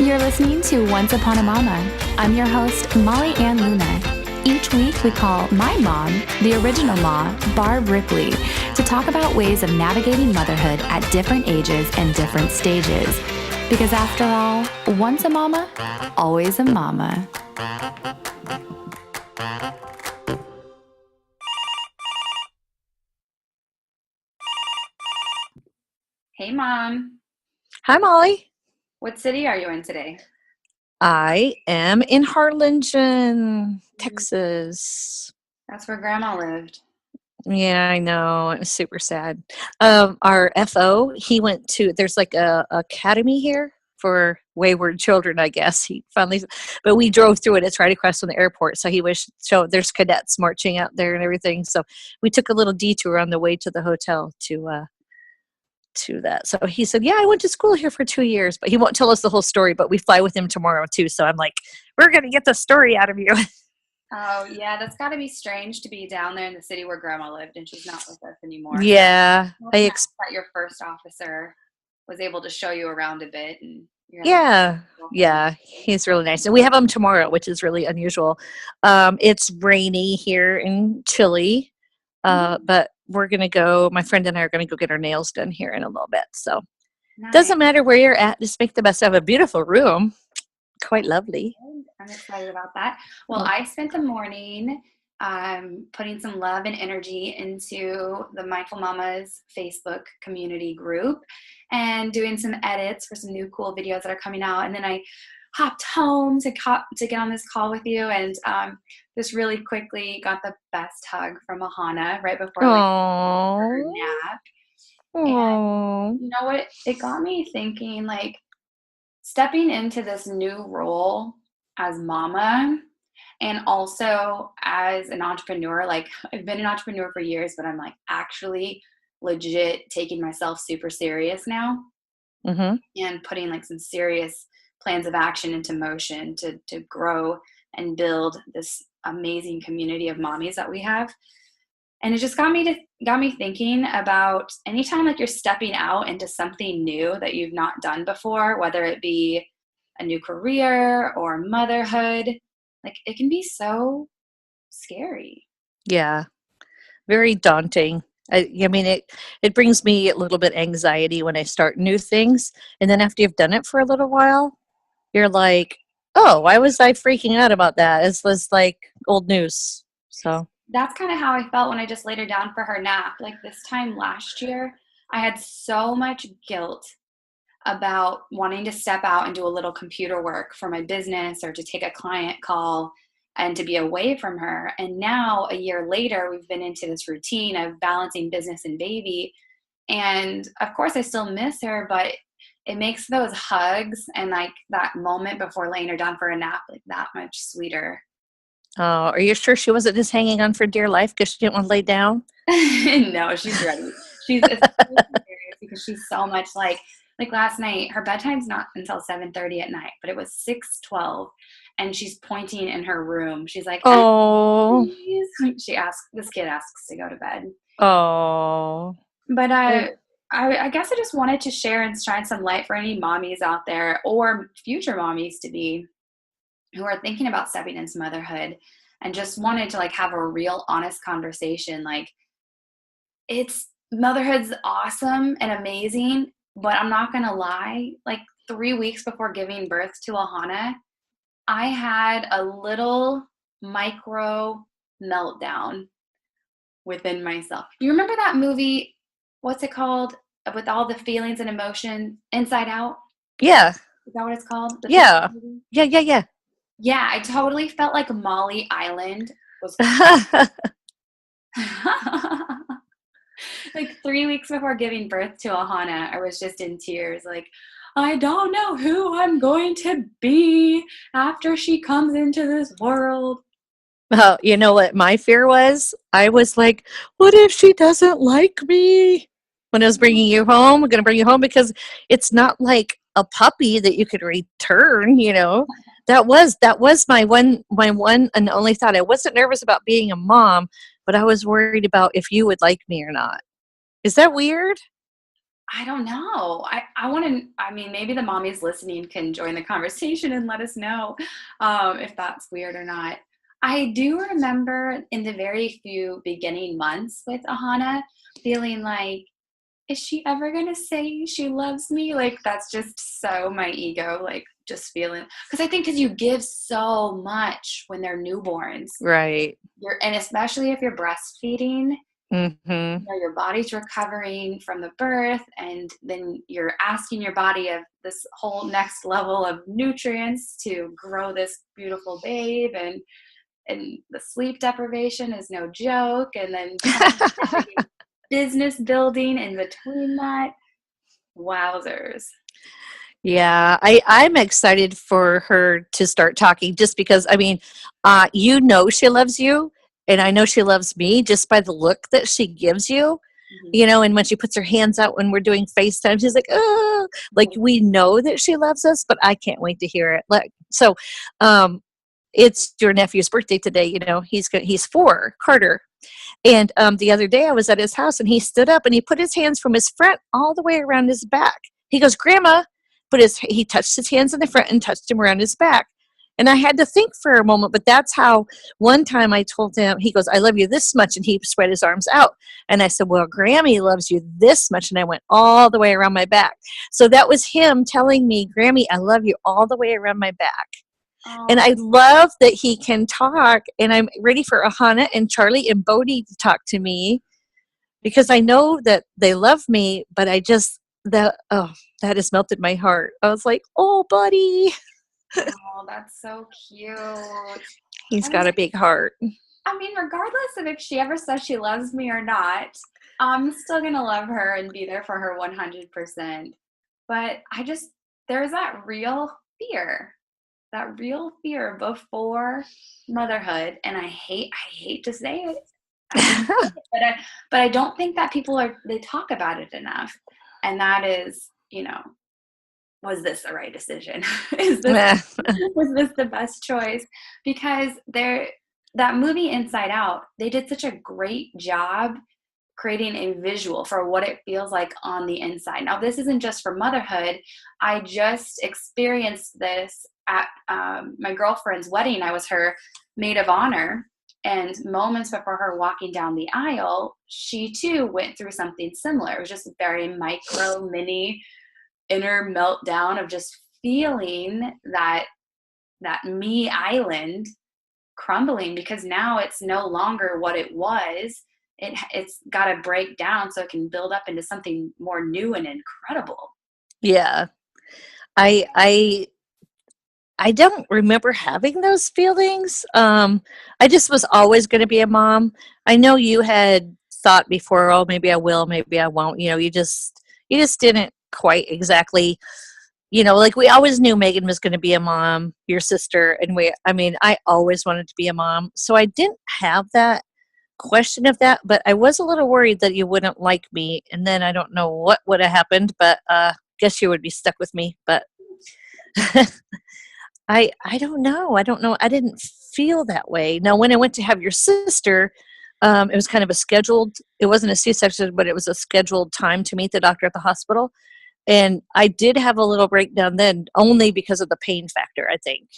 You're listening to Once Upon a Mama. I'm your host, Molly Ann Luna. Each week, we call my mom, the original Ma, Barb Ripley, to talk about ways of navigating motherhood at different ages and different stages. Because after all, once a mama, always a mama. Hey, Mom. Hi, Molly. What city are you in today? I am in Harlingen, Texas. That's where Grandma lived. Yeah, I know. It was super sad. Our FO, he went to, there's like a academy here for wayward children, I guess. He finally, but we drove through it. It's right across from the airport. So there's cadets marching out there and everything. So we took a little detour on the way to the hotel to that. So he said, yeah, I went to school here for 2 years, but he won't tell us the whole story, but we fly with him tomorrow too. So I'm like, we're going to get the story out of you. Oh, yeah, that's got to be strange to be down there in the city where Grandma lived and she's not with us anymore. Yeah. That your first officer was able to show you around a bit. And Yeah. He's really nice. And we have him tomorrow, which is really unusual. It's rainy here in Chile, but we're going to go, my friend and I are going to go get our nails done here in a little bit. So Doesn't matter where you're at, just make the best of a beautiful room. Quite lovely. I'm excited about that. Well, I spent the morning putting some love and energy into the Mindful Mamas Facebook community group and doing some edits for some new cool videos that are coming out. And then I hopped home to get on this call with you, and just really quickly got the best hug from Ahana right before her nap. Aww. And you know what? It got me thinking, like, stepping into this new role as mama and also as an entrepreneur. Like, I've been an entrepreneur for years, but I'm like actually legit taking myself super serious now and putting like some serious plans of action into motion to grow and build this amazing community of mommies that we have. And it just got me thinking about anytime like you're stepping out into something new that you've not done before, whether it be a new career or motherhood, like it can be so scary. Yeah. Very daunting. I mean, it brings me a little bit anxiety when I start new things. And then after you've done it for a little while, you're like, oh, why was I freaking out about that? It was like old news. So that's kind of how I felt when I just laid her down for her nap. Like this time last year, I had so much guilt about wanting to step out and do a little computer work for my business or to take a client call and to be away from her. And now, a year later, we've been into this routine of balancing business and baby. And of course, I still miss her, but it makes those hugs and like that moment before laying her down for a nap like that much sweeter. Oh, are you sure she wasn't just hanging on for dear life because she didn't want to lay down? No, she's ready. She's hilarious because she's so much like last night, her bedtime's not until 7:30 at night, but it was 6:12 and she's pointing in her room. She's like, oh, this kid asks to go to bed. Oh. But I guess I just wanted to share and shine some light for any mommies out there or future mommies to be who are thinking about stepping into motherhood and just wanted to like have a real honest conversation. Like, motherhood's awesome and amazing, but I'm not going to lie. Like 3 weeks before giving birth to Ahana, I had a little micro meltdown within myself. You remember that movie? What's it called? With all the feelings and emotions, Inside Out? Yeah. Is that what it's called? Yeah. Yeah, I totally felt like Molly Island was like 3 weeks before giving birth to Ahana, I was just in tears. Like, I don't know who I'm going to be after she comes into this world. Oh, you know what my fear was? I was like, what if she doesn't like me? When I was bringing you home, I'm going to bring you home because it's not like a puppy that you could return, you know. That was my one and only thought. I wasn't nervous about being a mom, but I was worried about if you would like me or not. Is that weird? I don't know. I want to, I mean, maybe the mommies listening can join the conversation and let us know if that's weird or not. I do remember in the very few beginning months with Ahana feeling like, is she ever going to say she loves me? Like, that's just so my ego, like, just feeling. Because I think because you give so much when they're newborns, Right. and especially if you're breastfeeding, Mm-hmm. your body's recovering from the birth, and then you're asking your body of this whole next level of nutrients to grow this beautiful babe, and the sleep deprivation is no joke, and then business building in between that. Wowzers. Yeah, I'm excited for her to start talking just because I mean, she loves you, and I know she loves me just by the look that she gives you, Mhm. and when she puts her hands out when we're doing FaceTime, she's like, oh, like we know that she loves us, but I can't wait to hear it. Like, so, it's your nephew's birthday today. He's 4, Carter, and the other day I was at his house and he stood up and he put his hands from his front all the way around his back. He goes, Grandma, he touched his hands in the front and touched him around his back. And I had to think for a moment, but that's how one time I told him, he goes, I love you this much. And he spread his arms out. And I said, well, Grammy loves you this much. And I went all the way around my back. So that was him telling me, Grammy, I love you all the way around my back. And Oh, I love that he can talk, and I'm ready for Ahana and Charlie and Bodhi to talk to me because I know that they love me, but that has melted my heart. I was like, oh, buddy. oh, that's so cute. He's I got mean, a big heart. regardless of if she ever says she loves me or not, I'm still gonna love her and be there for her 100%. But there's that real fear before motherhood, and I hate to say it. I hate to say it, but I don't think that they talk about it enough. And that is, was this the right decision? Is this Was this the best choice? Because that movie Inside Out, they did such a great job creating a visual for what it feels like on the inside. Now, this isn't just for motherhood. I just experienced this at my girlfriend's wedding. I was her maid of honor. And moments before her walking down the aisle, she too went through something similar. It was just very micro, mini inner meltdown of just feeling that me island crumbling, because now it's no longer what it was. It's got to break down so it can build up into something more new and incredible. Yeah. I I I don't remember having those feelings. I just was always going to be a mom. I know you had thought before, oh, maybe I will, maybe I won't. You just didn't quite exactly. Like we always knew Megan was going to be a mom, your sister, and I always wanted to be a mom, so I didn't have that question of that. But I was a little worried that you wouldn't like me, and then I don't know what would have happened, but guess you would be stuck with me. But I don't know. I don't know. I didn't feel that way. Now, when I went to have your sister, it was kind of a scheduled. It wasn't a C-section, but it was a scheduled time to meet the doctor at the hospital. And I did have a little breakdown then, only because of the pain factor. I think,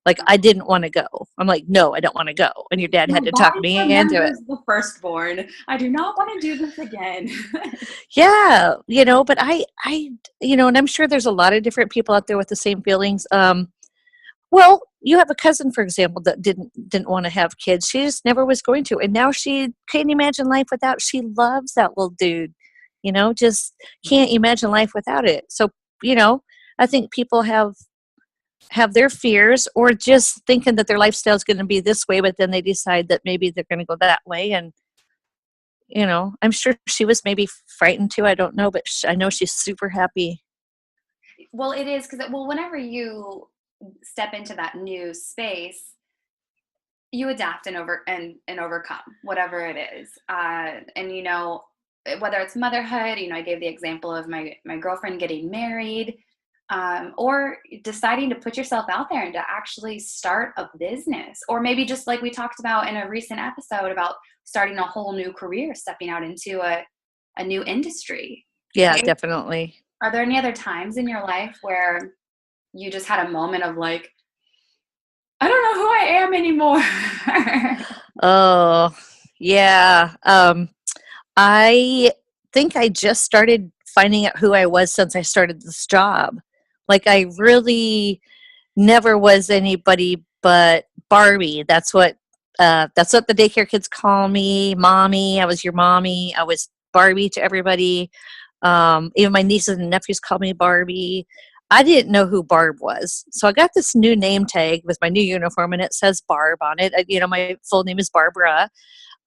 like I didn't want to go. I'm like, no, I don't want to go. And your dad My had to talk body me into it. remembers the firstborn. I do not want to do this again. Yeah, but and I'm sure there's a lot of different people out there with the same feelings. Well, you have a cousin, for example, that didn't want to have kids. She just never was going to, and now she can't imagine life without. She loves that little dude, just can't imagine life without it. So, you know, I think people have their fears or just thinking that their lifestyle is going to be this way, but then they decide that maybe they're going to go that way. And I'm sure she was maybe frightened too. I don't know, but I know she's super happy. Well, it is because, well, whenever you step into that new space, you adapt and overcome whatever it is. And whether it's motherhood, I gave the example of my girlfriend getting married, or deciding to put yourself out there and to actually start a business, or maybe just like we talked about in a recent episode about starting a whole new career, stepping out into a new industry. Yeah, Okay. definitely. Are there any other times in your life where you just had a moment of like, I don't know who I am anymore? Oh, yeah. I think I just started finding out who I was since I started this job. Like, I really never was anybody but Barbie. That's what the daycare kids call me, mommy. I was your mommy. I was Barbie to everybody. Even my nieces and nephews called me Barbie. I didn't know who Barb was, so I got this new name tag with my new uniform, and it says Barb on it. My full name is Barbara.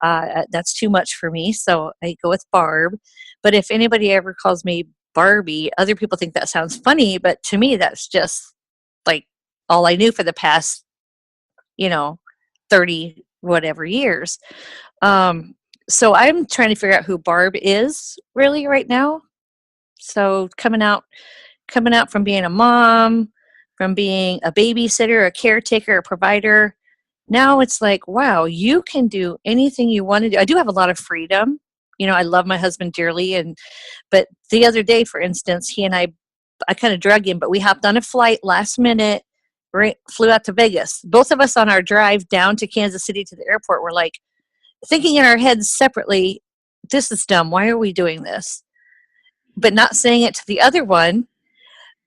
That's too much for me, so I go with Barb. But if anybody ever calls me Barbie, other people think that sounds funny, but to me, that's just like all I knew for the past, you know, 30 whatever years. Um, so I'm trying to figure out who Barb is really right now. So coming out from being a mom, from being a babysitter, a caretaker, a provider, now it's like, wow, you can do anything you want to do. I do have a lot of freedom. I love my husband dearly, but the other day, for instance, he and I kind of drug him, but we hopped on a flight last minute, right, flew out to Vegas. Both of us on our drive down to Kansas City to the airport were like thinking in our heads separately, this is dumb. Why are we doing this? But not saying it to the other one,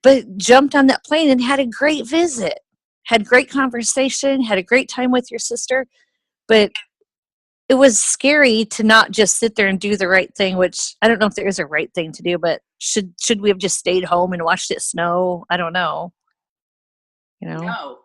but jumped on that plane and had a great visit, had great conversation, had a great time with your sister. But it was scary to not just sit there and do the right thing, which I don't know if there is a right thing to do, but should we have just stayed home and watched it snow? I don't know. You know, No,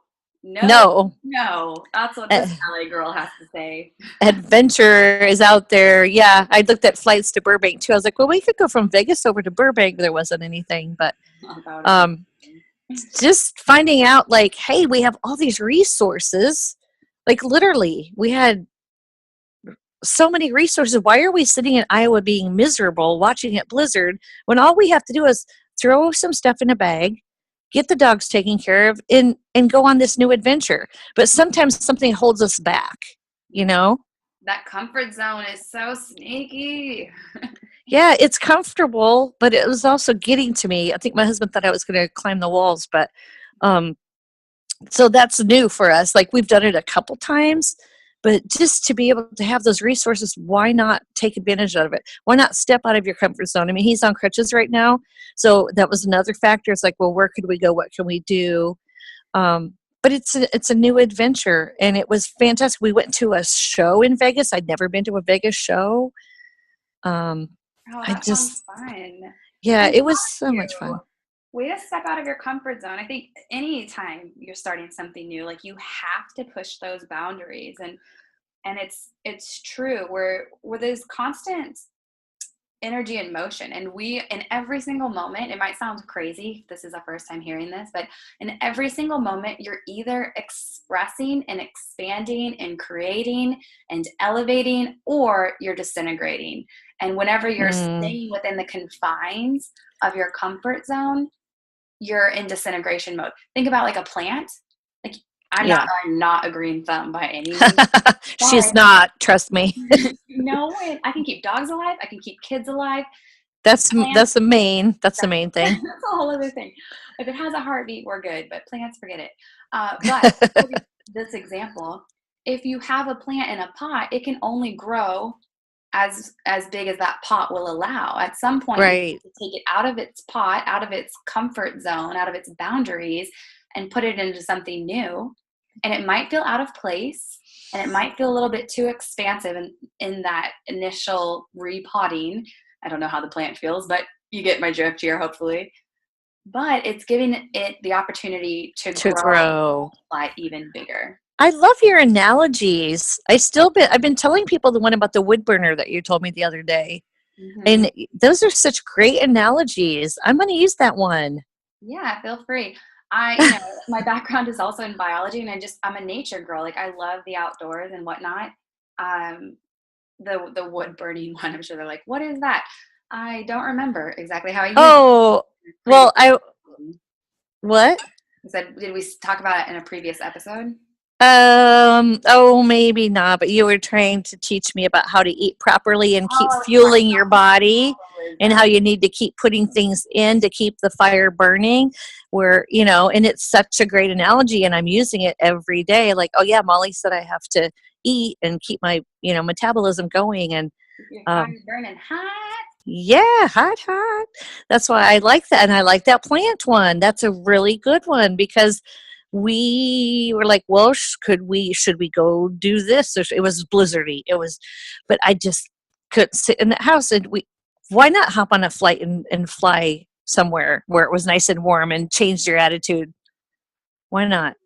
no, no. no. That's what this Uh, LA girl has to say. Adventure is out there. Yeah, I looked at flights to Burbank too. I was like, well, we could go from Vegas over to Burbank. There wasn't anything, but Oh, that would have been um, just finding out like, hey, we have all these resources. Like literally, we had so many resources. Why are we sitting in Iowa being miserable watching it blizzard when all we have to do is throw some stuff in a bag, get the dogs taken care of, and go on this new adventure? But sometimes something holds us back, you know? that comfort zone is so sneaky. Yeah, it's comfortable, but it was also getting to me. I think my husband thought I was going to climb the walls, but um, so that's new for us. Like we've done it a couple times, but just to be able to have those resources, why not take advantage of it? Why not step out of your comfort zone? I mean, he's on crutches right now, so that was another factor. It's like, well, where could we go? What can we do? But it's a new adventure, and it was fantastic. We went to a show in Vegas. I'd never been to a Vegas show. Um, Oh, I that sounds just fun. Yeah, I'm it was telling so you, much fun. way to step out of your comfort zone. I think anytime you're starting something new, like you have to push those boundaries, and it's true. We're this constant energy and motion, and we in every single moment, it might sound crazy if this is the first time hearing this, but in every single moment you're either expressing and expanding and creating and elevating, or you're disintegrating. And whenever you're Mm, staying within the confines of your comfort zone, you're in disintegration mode. Think about like a plant. Like yeah. I'm not a green thumb by any means, She's but not, trust me. I can keep dogs alive, I can keep kids alive. That's Plants, that's the main that's thing. a whole other thing. If it has a heartbeat, we're good, but plants, forget it. But for this example, if you have a plant in a pot, it can only grow as big as that pot will allow. At some point, you Right. have to take it out of its pot, out of its comfort zone, out of its boundaries, and put it into something new. And it might feel out of place, and it might feel a little bit too expansive in that initial repotting. I don't know how the plant feels, but you get my drift here, hopefully. But it's giving it the opportunity to To grow and grow. multiply even bigger. I love your analogies. I've been telling people the one about the wood burner that you told me the other day. Hmm. And those are such great analogies. I'm going to use that one. Yeah, feel free. My background is also in biology, and I'm a nature girl. Like I love the outdoors and whatnot. Um, the wood burning one, I'm sure they're like, what is that? I don't remember exactly how I used it Oh, in a previous well, I episode. what? I said, did we talk about it in a previous episode? Oh, maybe not, but you were trying to teach me about how to eat properly and keep Oh, fueling your body and how metabolism. you need to keep putting things in to keep the fire burning. Where, and it's such a great analogy and I'm using it every day. Like, oh yeah, Molly said I have to eat and keep my, metabolism going. And Keep your fire um, burning hot. yeah, hot, hot. That's why I like that. And I like that plant one. That's a really good one because we were like, well, should we go do this? It was blizzardy. But I just couldn't sit in the house. And why not hop on a flight and fly somewhere where it was nice and warm and changed your attitude? Why not?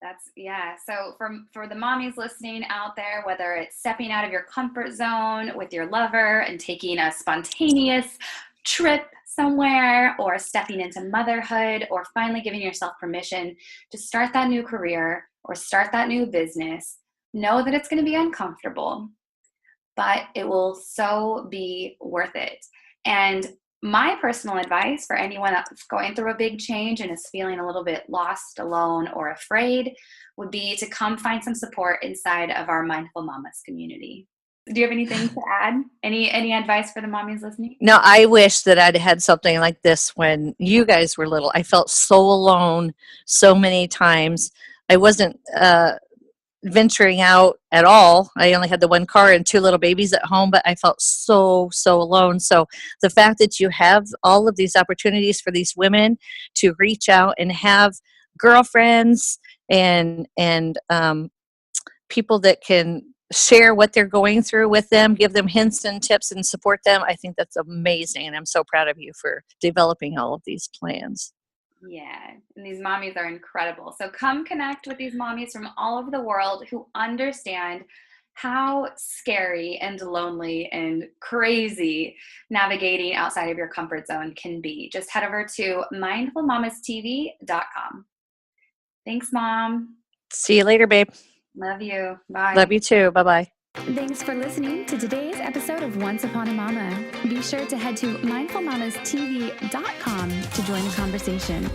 That's yeah. So for the mommies listening out there, whether it's stepping out of your comfort zone with your lover and taking a spontaneous trip somewhere, or stepping into motherhood, or finally giving yourself permission to start that new career or start that new business, know that it's going to be uncomfortable, but it will so be worth it. And my personal advice for anyone that's going through a big change and is feeling a little bit lost, alone, or afraid would be to come find some support inside of our Mindful Mamas community. Do you have anything to add? Any advice for the mommies listening? No, I wish that I'd had something like this when you guys were little. I felt so alone so many times. I wasn't venturing out at all. I only had the one car and two little babies at home, but I felt so alone. So the fact that you have all of these opportunities for these women to reach out and have girlfriends and people that can share what they're going through with them, give them hints and tips and support them, I think that's amazing. And I'm so proud of you for developing all of these plans. Yeah, and these mommies are incredible. So come connect with these mommies from all over the world who understand how scary and lonely and crazy navigating outside of your comfort zone can be. Just head over to mindfulmamastv.com. Thanks, Mom. See you later, babe. Love you. Bye. Love you too. Bye bye. Thanks for listening to today's episode of Once Upon a Mama. Be sure to head to mindfulmamastv.com to join the conversation.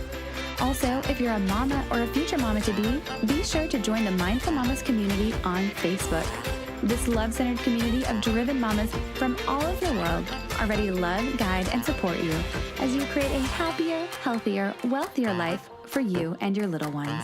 Also, if you're a mama or a future mama-to-be, be sure to join the Mindful Mamas community on Facebook. This love-centered community of driven mamas from all over the world are ready to love, guide, and support you as you create a happier, healthier, wealthier life for you and your little ones.